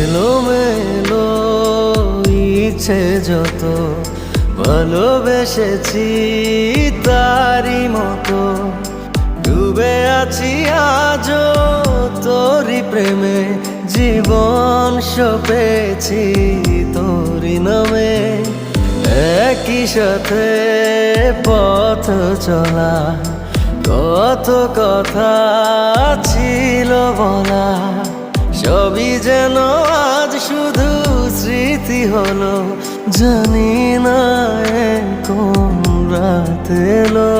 এলোমেলো ইচ্ছে যত ভালোবেসেছি তারই মতো ডুবে আছি আজও তোরই প্রেমে জীবন সপেছি তোরই নামে একই সাথে পথ চলা কত কথা ছিল বলা সবই যেন আজ শুধু স্মৃতি হলো জানি না কোন রাত এলো।